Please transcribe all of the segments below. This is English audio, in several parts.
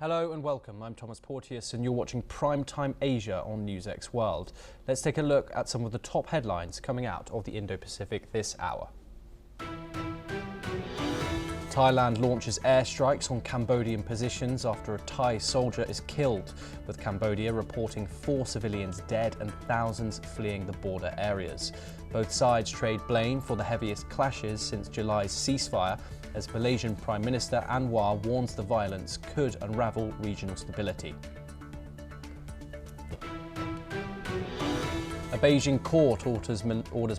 Hello and welcome. I'm Thomas Porteous and you're watching Primetime Asia on NewsX World. Let's take a look at some of the top headlines coming out of the Indo-Pacific this hour. Thailand launches airstrikes on Cambodian positions after a Thai soldier is killed, with Cambodia reporting 4 civilians dead and thousands fleeing the border areas. Both sides trade blame for the heaviest clashes since July's ceasefire, as Malaysian Prime Minister Anwar warns the violence could unravel regional stability. A Beijing court orders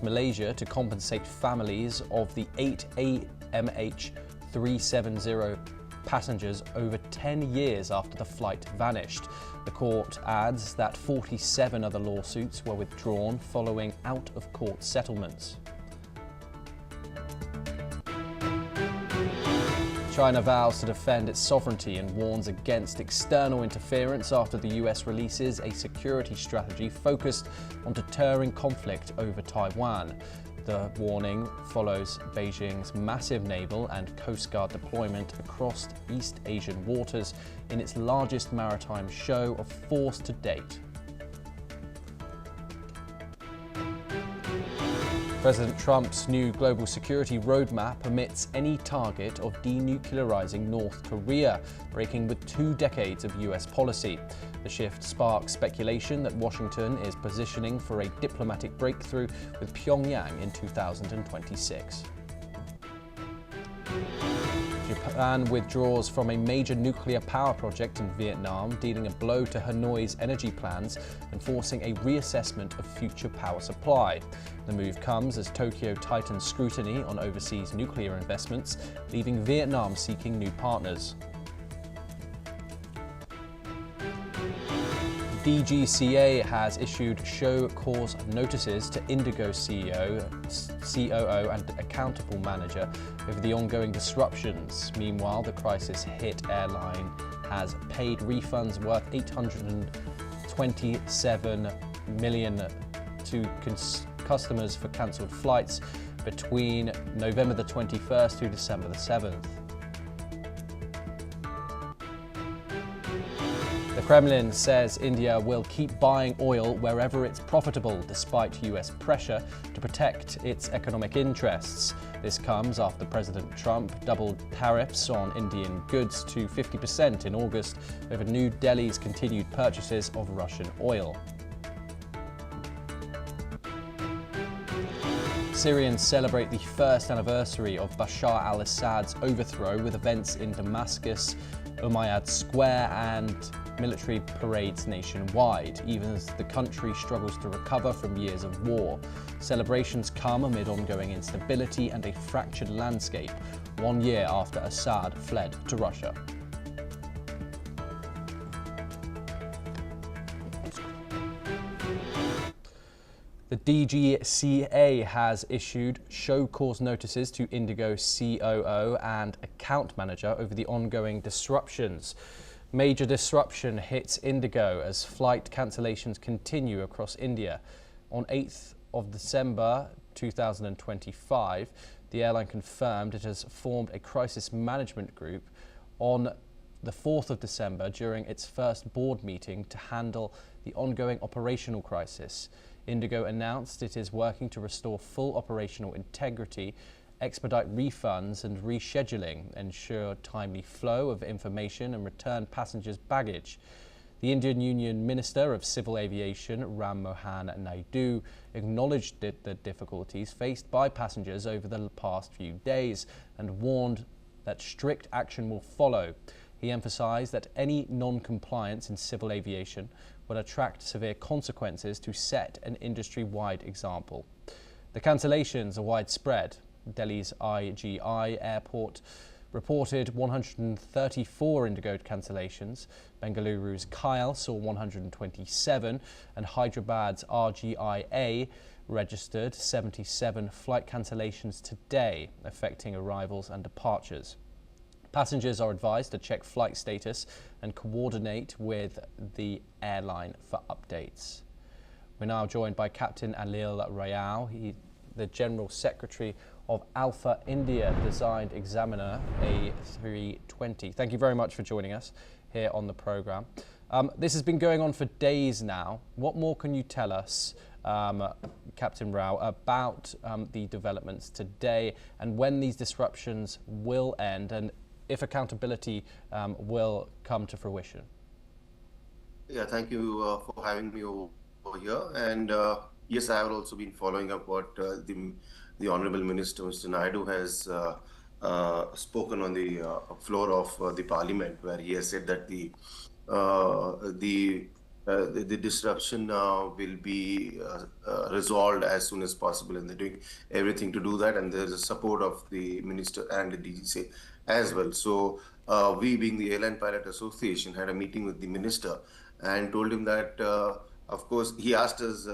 Malaysia to compensate families of the 8 AMH370 passengers over 10 years after the flight vanished. The court adds that 47 other lawsuits were withdrawn following out-of-court settlements. China vows to defend its sovereignty and warns against external interference after the US releases a security strategy focused on deterring conflict over Taiwan. The warning follows Beijing's massive naval and Coast Guard deployment across East Asian waters in its largest maritime show of force to date. President Trump's new global security roadmap omits any target of denuclearizing North Korea, breaking with 2 decades of US policy. The shift sparks speculation that Washington is positioning for a diplomatic breakthrough with Pyongyang in 2026. Japan withdraws from a major nuclear power project in Vietnam, dealing a blow to Hanoi's energy plans and forcing a reassessment of future power supply. The move comes as Tokyo tightens scrutiny on overseas nuclear investments, leaving Vietnam seeking new partners. DGCA has issued show cause notices to Indigo CEO, COO and accountable manager over the ongoing disruptions. Meanwhile, the crisis-hit airline has paid refunds worth $827 million to customers for cancelled flights between November the 21st to December the 7th. The Kremlin says India will keep buying oil wherever it's profitable, despite US pressure to protect its economic interests. This comes after President Trump doubled tariffs on Indian goods to 50% in August over New Delhi's continued purchases of Russian oil. Syrians celebrate the first anniversary of Bashar al-Assad's overthrow with events in Damascus, Umayyad Square and military parades nationwide, even as the country struggles to recover from years of war. Celebrations come amid ongoing instability and a fractured landscape, 1 year after Assad fled to Russia. The DGCA has issued show cause notices to Indigo COO and account manager over the ongoing disruptions. Major disruption hits Indigo as flight cancellations continue across India. On 8th of December 2025, the airline confirmed it has formed a crisis management group on the 4th of December during its first board meeting to handle the ongoing operational crisis. Indigo announced it is working to restore full operational integrity, expedite refunds and rescheduling, ensure timely flow of information and return passengers' baggage. The Indian Union Minister of Civil Aviation, Ram Mohan Naidu, acknowledged the difficulties faced by passengers over the past few days and warned that strict action will follow. He emphasized that any non-compliance in civil aviation would attract severe consequences to set an industry-wide example. The cancellations are widespread. Delhi's IGI airport reported 134 Indigo cancellations, Bengaluru's Kyle saw 127, and Hyderabad's RGIA registered 77 flight cancellations today, affecting arrivals and departures. Passengers are advised to check flight status and coordinate with the airline for updates. We're now joined by Captain Anil Rayal, the General Secretary of Alpha India designed examiner A320. Thank you very much for joining us here on the programme. This has been going on for days now. What more can you tell us, Captain Rao, about the developments today and when these disruptions will end and if accountability will come to fruition? Yeah, thank you for having me over here. And yes, I have also been following up what the Honorable Minister, Mr. Naidu, has spoken on the floor of the Parliament, where he has said that the disruption will be resolved as soon as possible, and they're doing everything to do that. And there's a support of the minister and the DGC as well. So we, being the Airline Pilot Association, had a meeting with the minister and told him that, of course, they asked us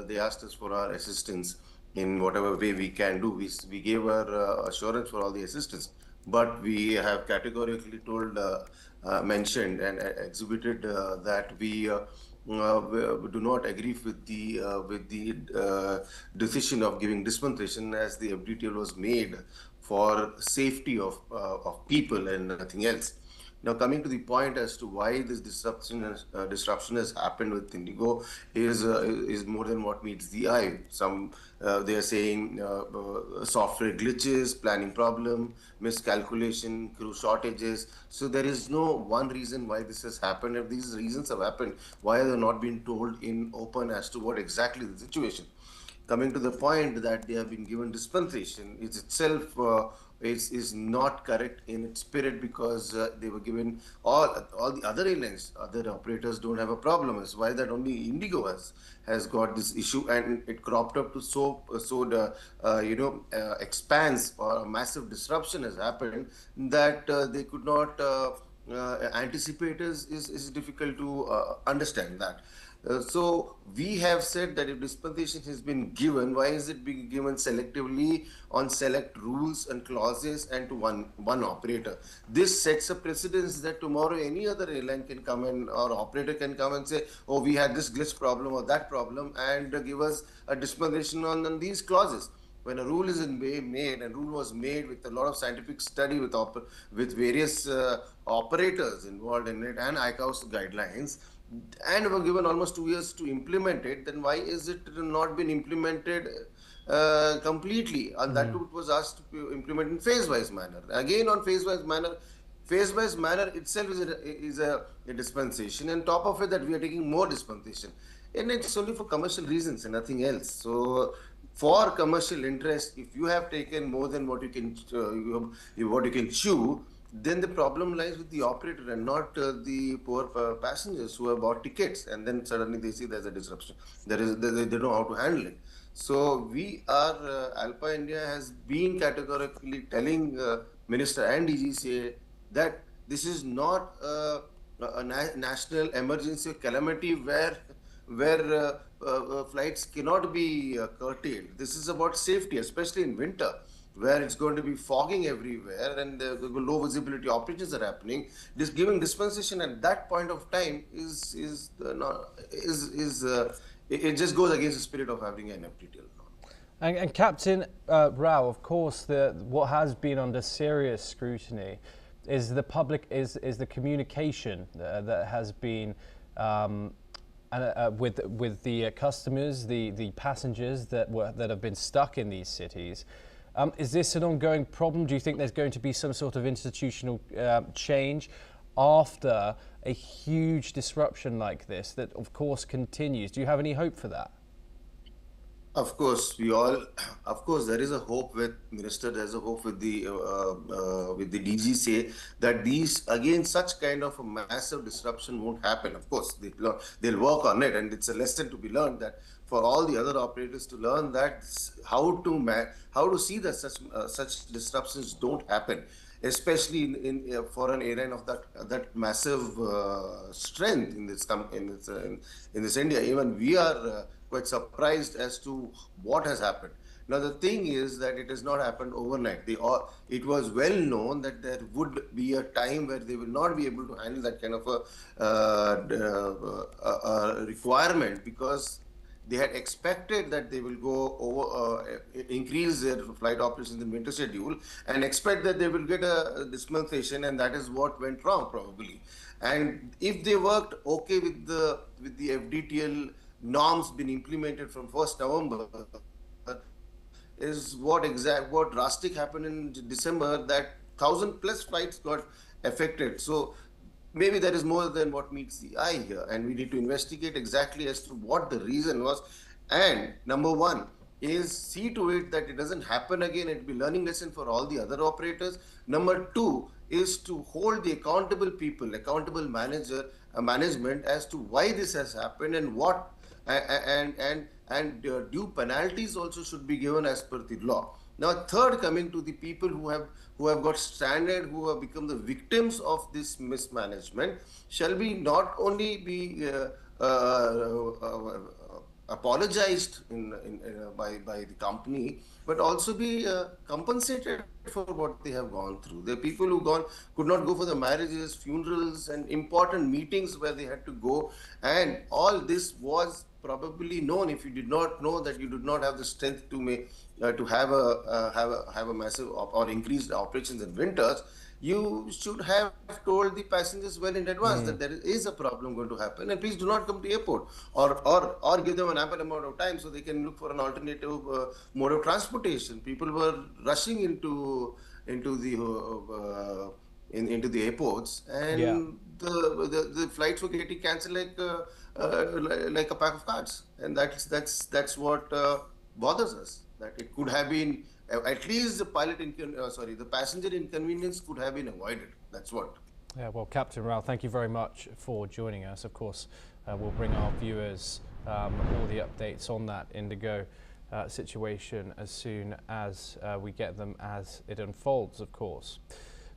for our assistance in whatever way we can do. We gave our assurance for all the assistance, but we have categorically mentioned and exhibited that we do not agree with the decision of giving dispensation, as the FDTL was made for safety of people and nothing else. Now, coming to the point as to why this disruption has happened with Indigo is more than what meets the eye. They are saying software glitches, planning problem, miscalculation, crew shortages. So there is no one reason why this has happened. If these reasons have happened, why are they not being told in open as to what exactly the situation? Coming to the point that they have been given dispensation, is itself is not correct in its spirit, because they were given all the other airlines, other operators don't have a problem. It's why that only Indigo has got this issue, and it cropped up to expanse, or a massive disruption has happened that they could not anticipate. Is difficult to understand that. So we have said that if dispensation has been given, why is it being given selectively on select rules and clauses and to one operator? This sets a precedence that tomorrow any other airline can come in, or operator can come and say, oh, we had this glitch problem or that problem, and give us a dispensation on these clauses. When a rule is made, and rule was made with a lot of scientific study, with various operators involved in it, and ICAO's guidelines, and were given almost 2 years to implement it, then why is it not been implemented completely? And that too, it was asked to implement in phase-wise manner. Again, on phase-wise manner itself is a dispensation, and top of it that we are taking more dispensation, and it's only for commercial reasons and nothing else. So for commercial interest, if you have taken more than what you can chew, then the problem lies with the operator and not the poor passengers who have bought tickets, and then suddenly they see there's a disruption. They don't know how to handle it. So Alpha India has been categorically telling Minister and DGCA that this is not a national emergency or calamity where flights cannot be curtailed. This is about safety, especially in winter, where it's going to be fogging everywhere and low visibility operations are happening. This giving dispensation at that point of time it just goes against the spirit of having an FTTL. And Captain Rao, of course, what has been under serious scrutiny is the communication that has been with the customers, the passengers that have been stuck in these cities. Is this an ongoing problem? Do you think there's going to be some sort of institutional change after a huge disruption like this that, of course, continues? Do you have any hope for that? Of course, there is a hope with Minister. There's a hope with the DGCA that such kind of a massive disruption won't happen. Of course, they'll work on it, and it's a lesson to be learned that for all the other operators to learn that how to see that such disruptions don't happen, especially for an airline of that massive strength in this India. Even we are quite surprised as to what has happened. Now, the thing is that it has not happened overnight. It was well known that there would be a time where they will not be able to handle that kind of a requirement, because they had expected that they will go over, increase their flight operations in winter schedule and expect that they will get a dispensation, and that is what went wrong probably. And if they worked okay with the FDTL norms being implemented from 1st November, is what drastic happened in December, that 1,000+ flights got affected. So maybe there is more than what meets the eye here, and we need to investigate exactly as to what the reason was. And number one is see to it that it doesn't happen again. It'll be learning lesson for all the other operators. Number two is to hold the accountable people, accountable management as to why this has happened and what and due penalties also should be given as per the law. Now, third, coming to the people who have got stranded, who have become the victims of this mismanagement, shall be not only be apologized by the company, but also be compensated for what they have gone through. The people who could not go for the marriages, funerals, and important meetings where they had to go, and all this was probably known. If you did not know that, you did not have the strength to have a massive or increased operations in winters, you should have told the passengers well in advance that there is a problem going to happen, and please do not come to the airport, or give them an ample amount of time so they can look for an alternative mode of transportation. People were rushing into the airports, and Yeah. the flights were getting cancelled like a pack of cards, and that's what bothers us. That it could have been at least the passenger inconvenience could have been avoided. That's what. Yeah, well, Captain Rao, thank you very much for joining us. Of course, we'll bring our viewers all the updates on that Indigo situation as soon as we get them, as it unfolds, of course.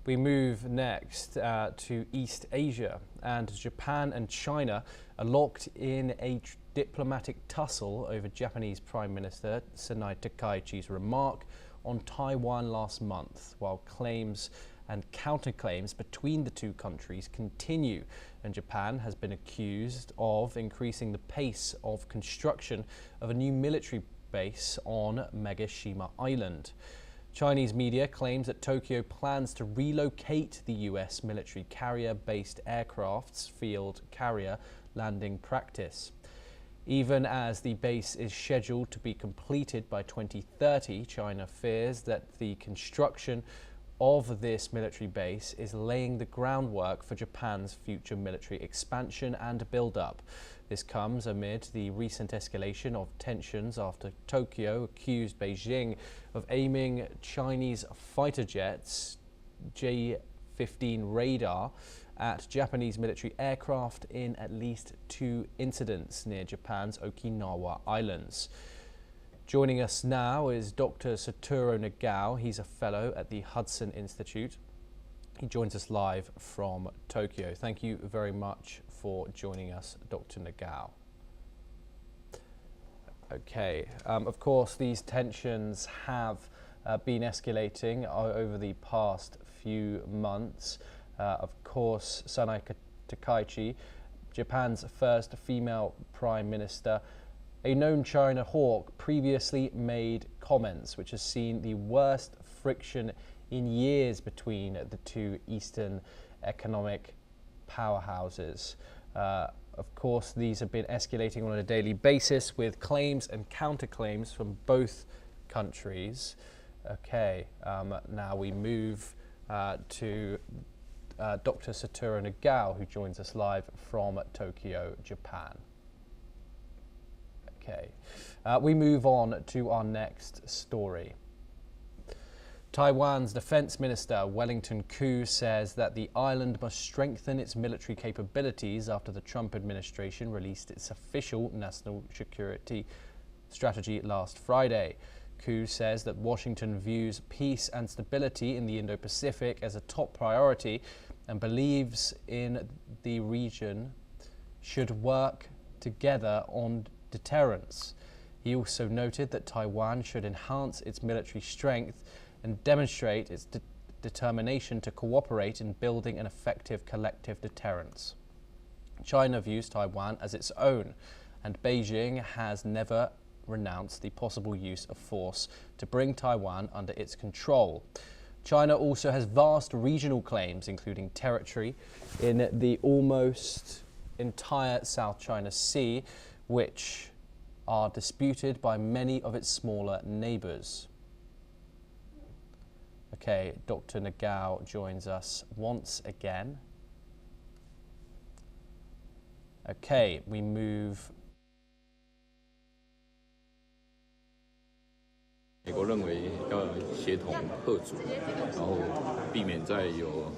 We move next to East Asia, and Japan and China are locked in a diplomatic tussle over Japanese Prime Minister Sanai Takaichi's remark on Taiwan last month, while claims and counterclaims between the two countries continue, and Japan has been accused of increasing the pace of construction of a new military base on Megashima Island. Chinese media claims that Tokyo plans to relocate the US military carrier-based aircraft's field carrier landing practice. Even as the base is scheduled to be completed by 2030, China fears that the construction of this military base is laying the groundwork for Japan's future military expansion and build-up. This comes amid the recent escalation of tensions after Tokyo accused Beijing of aiming Chinese fighter jets J-15 radar at Japanese military aircraft in at least 2 incidents near Japan's Okinawa Islands. Joining us now is Dr. Satoru Nagao. He's a fellow at the Hudson Institute. He joins us live from Tokyo. Thank you very much for joining us, Dr. Nagao. Okay, of course, these tensions have been escalating over the past few months. Of course, Sanai Takaichi, Japan's first female prime minister, a known China hawk, previously made comments which has seen the worst friction in years between the two Eastern economic powerhouses. Of course, these have been escalating on a daily basis with claims and counterclaims from both countries. Okay, now we move to Dr. Satoru Nagao, who joins us live from Tokyo, Japan. Okay, we move on to our next story. Taiwan's Defense Minister Wellington Koo says that the island must strengthen its military capabilities after the Trump administration released its official national security strategy last Friday. Koo says that Washington views peace and stability in the Indo-Pacific as a top priority and believes in the region should work together on deterrence. He also noted that Taiwan should enhance its military strength and demonstrate its determination to cooperate in building an effective collective deterrence. China views Taiwan as its own and Beijing has never renounced the possible use of force to bring Taiwan under its control. China also has vast regional claims, including territory in the almost entire South China Sea, which are disputed by many of its smaller neighbours. Okay, Dr. Nagao joins us once again. Okay, we move. 美国认为要协同贺阻，然后避免再有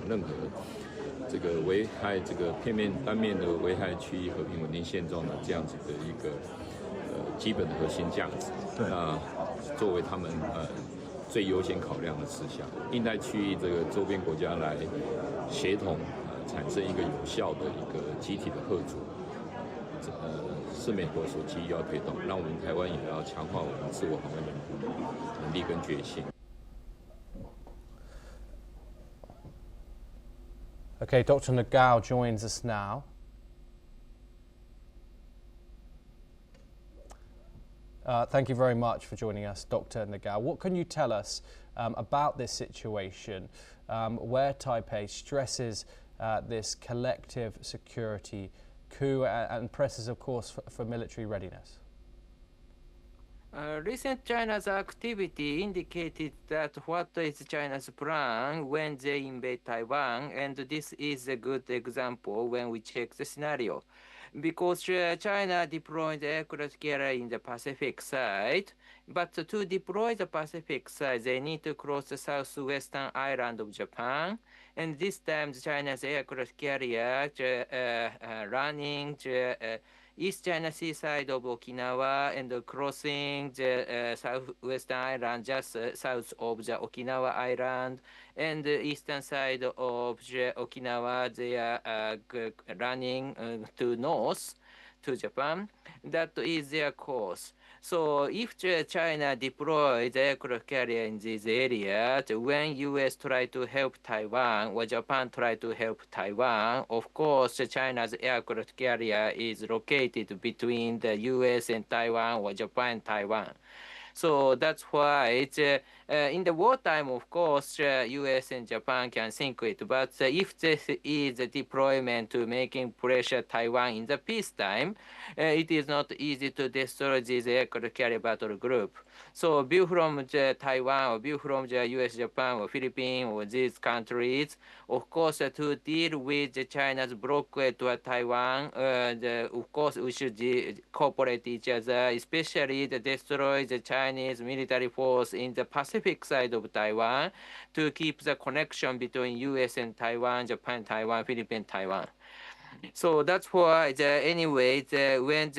任何这个危害这个单面的危害区域和平稳定现状的这样子的一个基本的核心价值。那作为他们最优先考量的事项，印太区域这个周边国家来协同产生一个有效的一个集体的贺阻。是美国所急于要推动，让我们台湾也要强化我们自我防卫的能力跟决心。Okay, Dr. Nagao joins us now. Thank you very much for joining us, Dr. Nagao. What can you tell us about this situation where Taipei stresses this collective security coup and presses, of course, for military readiness? Recent China's activity indicated that what is China's plan when they invade Taiwan, and this is a good example when we check the scenario. Because China deployed aircraft carrier in the Pacific side, but to deploy the Pacific side, they need to cross the southwestern island of Japan, and this time China's aircraft carrier running East China Sea side of Okinawa and crossing the southwestern island just south of the Okinawa island, and the eastern side of the Okinawa they are running to north to Japan. That is their course. So if China deploys the aircraft carrier in this area, when US try to help Taiwan or Japan try to help Taiwan, of course China's aircraft carrier is located between the US and Taiwan or Japan and Taiwan. So that's why in the wartime, of course, US and Japan can think it. But if this is a deployment to making pressure Taiwan in the peacetime, it is not easy to destroy this aircraft carrier battle group. So view from Taiwan or view from US, Japan or Philippines or these countries, of course, to deal with China's blockade to Taiwan, of course, we should cooperate each other, especially to destroy the Chinese military force in the Pacific side of Taiwan to keep the connection between US and Taiwan, Japan, Taiwan, Philippines, Taiwan. So that's why, anyway, when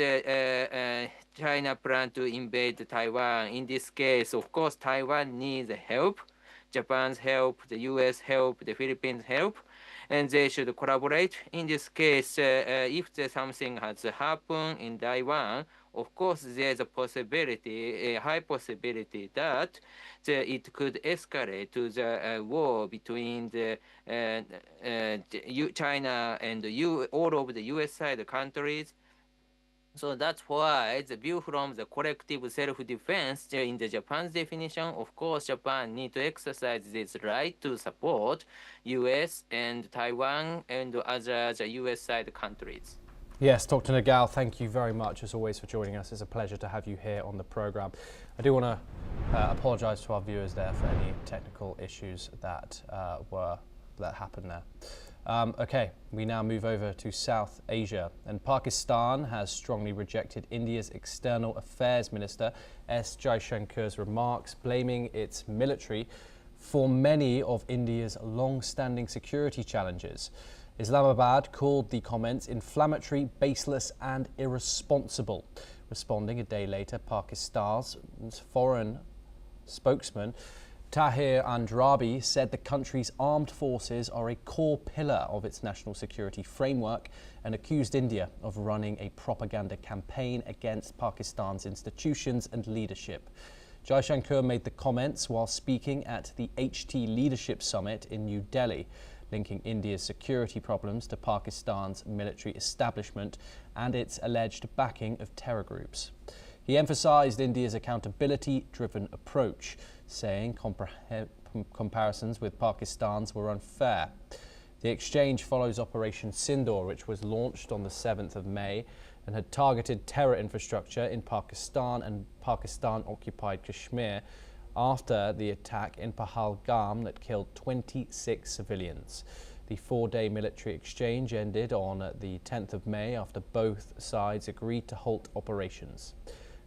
China plan to invade Taiwan, in this case, of course, Taiwan needs help, Japan's help, the US help, the Philippines help, and they should collaborate. In this case, if something has happened in Taiwan, of course, there's a possibility, a high possibility that it could escalate to the war between China and all of the US side countries. So that's why the view from the collective self-defense in the Japan's definition, of course, Japan need to exercise this right to support US and Taiwan and other US side countries. Yes, Dr. Nagao, thank you very much as always for joining us. It's a pleasure to have you here on the programme. I do want to apologise to our viewers there for any technical issues that happened there. Okay, we now move over to South Asia, and Pakistan has strongly rejected India's External Affairs Minister S. Jaishankar's remarks, blaming its military for many of India's long-standing security challenges. Islamabad called the comments inflammatory, baseless and irresponsible. Responding a day later, Pakistan's foreign spokesman Tahir Andrabi said the country's armed forces are a core pillar of its national security framework and accused India of running a propaganda campaign against Pakistan's institutions and leadership. Jaishankar made the comments while speaking at the HT Leadership Summit in New Delhi. linking India's security problems to Pakistan's military establishment and its alleged backing of terror groups. He emphasised India's accountability-driven approach, saying comparisons with Pakistan's were unfair. The exchange follows Operation Sindoor, which was launched on the 7th of May and had targeted terror infrastructure in Pakistan and Pakistan-occupied Kashmir after the attack in Pahalgam that killed 26 civilians. The four-day military exchange ended on the 10th of May after both sides agreed to halt operations.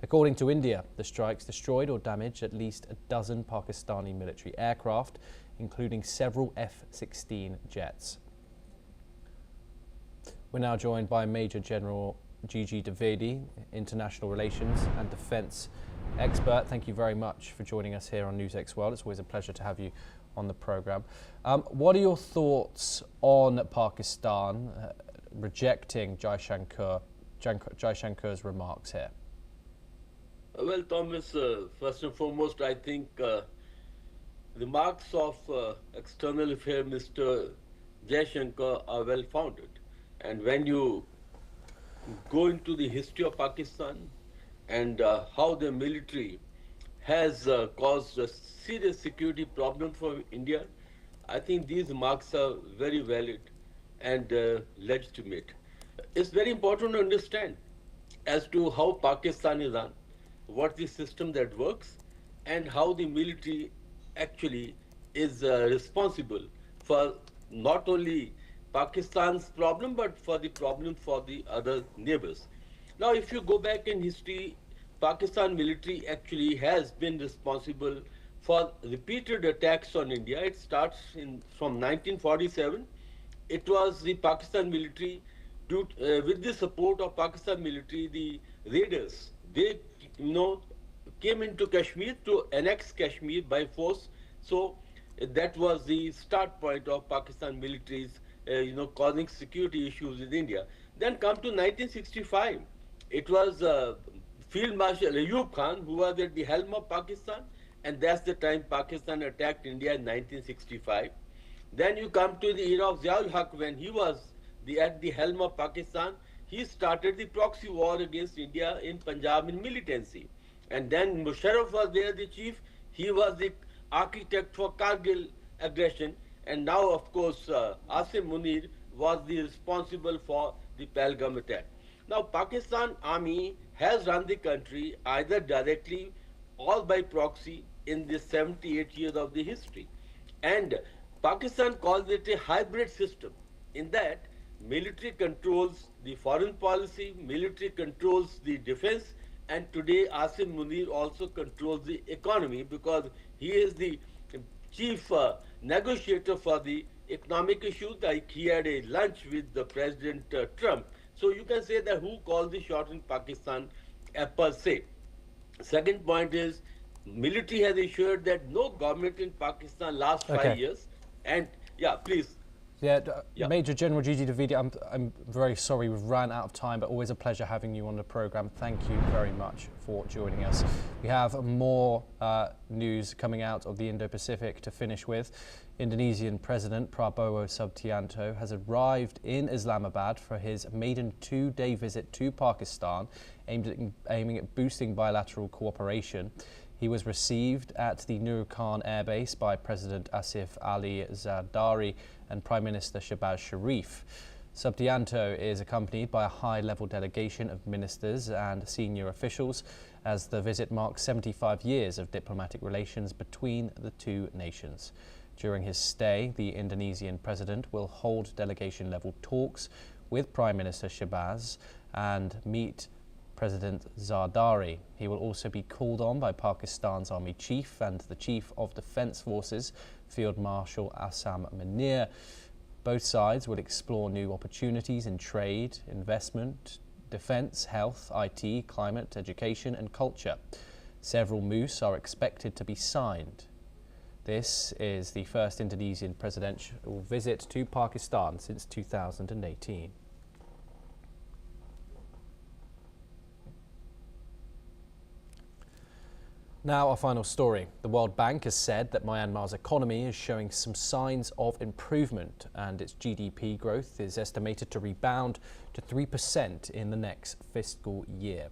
According to India, the strikes destroyed or damaged at least a dozen Pakistani military aircraft, including several F-16 jets. We're now joined by Major General Gigi Dwivedi, International Relations and Defence expert. Thank you very much for joining us here on NewsX World. It's always a pleasure to have you on the programme. What are your thoughts on Pakistan rejecting Jaishankar's remarks here? Well, Thomas, first and foremost, I think the marks of External Affairs Minister Jaishankar are well founded. And when you go into the history of Pakistan and how the military has caused a serious security problem for India, I think these marks are very valid and legitimate. It's very important to understand as to how Pakistan is run, what the system that works, and how the military actually is responsible for not only Pakistan's problem, but for the problem for the other neighbors. Now, if you go back in history, Pakistan military actually has been responsible for repeated attacks on India. It starts from 1947. It was the Pakistan military, with the support of Pakistan military, the raiders, they came into Kashmir to annex Kashmir by force. So that was the start point of Pakistan military's, causing security issues with India. Then come to 1965. It was Field Marshal Ayub Khan who was at the helm of Pakistan, and that's the time Pakistan attacked India in 1965. Then you come to the era of Ziaul Haq when he was at the helm of Pakistan. He started the proxy war against India in Punjab in militancy. And then Musharraf was there, the chief. He was the architect for Kargil aggression. And now, of course, Asim Munir was the responsible for the Pahalgam attack. Now, Pakistan Army has run the country either directly or by proxy in the 78 years of the history. And Pakistan calls it a hybrid system, in that military controls the foreign policy, military controls the defense, and today Asim Munir also controls the economy because he is the chief negotiator for the economic issues. Like he had a lunch with the President Trump. So you can say that who calls the shot in Pakistan per se. Second point is military has assured that no government in Pakistan last 5 years. And yeah, please. Yeah, Major General Gigi Dwivedi, I'm very sorry we've ran out of time, but always a pleasure having you on the programme. Thank you very much for joining us. We have more news coming out of the Indo-Pacific to finish with. Indonesian President Prabowo Subianto has arrived in Islamabad for his maiden two-day visit to Pakistan, aiming at boosting bilateral cooperation. He was received at the Nurukan Air Base by President Asif Ali Zardari and Prime Minister Shehbaz Sharif. Subianto is accompanied by a high-level delegation of ministers and senior officials, as the visit marks 75 years of diplomatic relations between the two nations. During his stay, the Indonesian president will hold delegation-level talks with Prime Minister Shehbaz and meet President Zardari. He will also be called on by Pakistan's Army Chief and the Chief of Defence Forces, Field Marshal Assam Munir. Both sides will explore new opportunities in trade, investment, defence, health, IT, climate, education and culture. Several MOUs are expected to be signed. This is the first Indonesian presidential visit to Pakistan since 2018. Now, our final story. The World Bank has said that Myanmar's economy is showing some signs of improvement, and its GDP growth is estimated to rebound to 3% in the next fiscal year.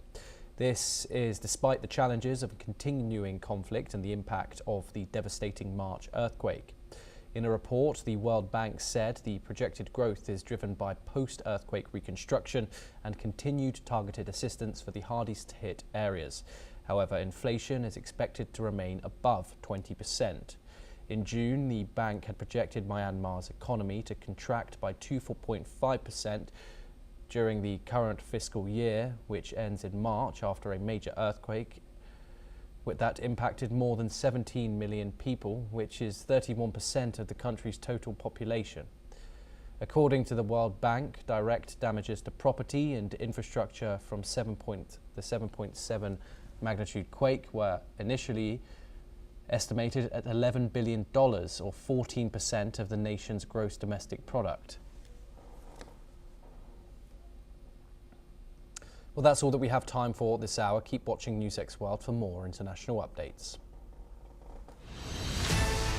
This is despite the challenges of a continuing conflict and the impact of the devastating March earthquake. In a report, the World Bank said the projected growth is driven by post-earthquake reconstruction and continued targeted assistance for the hardest hit areas. However, inflation is expected to remain above 20%. In June, the bank had projected Myanmar's economy to contract by 4.5% during the current fiscal year, which ends in March after a major earthquake that impacted more than 17 million people, which is 31% of the country's total population. According to the World Bank, direct damages to property and infrastructure from the 7.7 magnitude quake were initially estimated at $11 billion, or 14% of the nation's gross domestic product. Well, that's all that we have time for this hour. Keep watching NewsX World for more international updates.